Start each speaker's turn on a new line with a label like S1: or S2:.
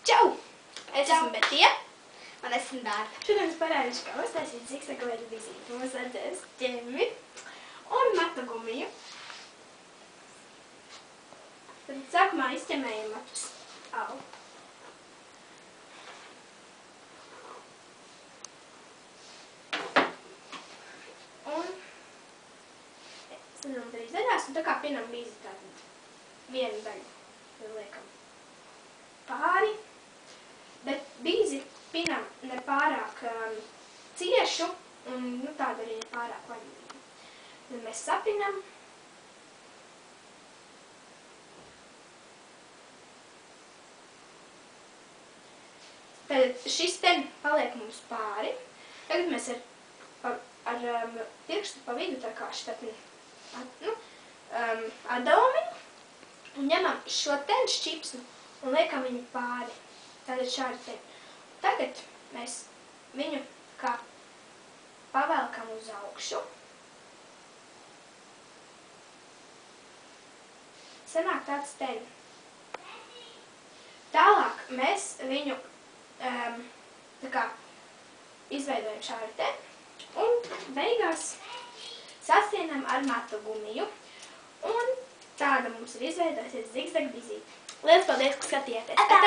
S1: Čau! Es esmu Betija.
S2: Un esmu Dārta.
S1: Šodien es parādīšu, kā uztaisīt zigzagveida vizīti. Mums vajadzēs ķemmi un matu gumiju. Tad sākumā izķemējam matus. Au. Un sadalām trīs daļās, un tā kā pinam bīzi tātad vienu daļu. Tad liekam pāri, bet bīzi pinam ne pārāk ciešu un tādu arī ne pārāk vaļīgu. Tad mēs sapinam. Tad šis te paliek mums pāri. Tagad mēs ar pirkstu pa vidu tā kā atdalamiņu un ņemam šo te šķipsnu un liekam viņu pāri. Tātad šādi te. Tagad mēs viņu kā pavelkam uz augšu. Sanāk tāds te. Tālāk mēs viņu tā kā izveidojam šādi te un beigās sasienam ar matu gumiju. Un tāda mums ir izveidojusies zigzag vizīte. Liels paldies, ka skatījāties! Atā!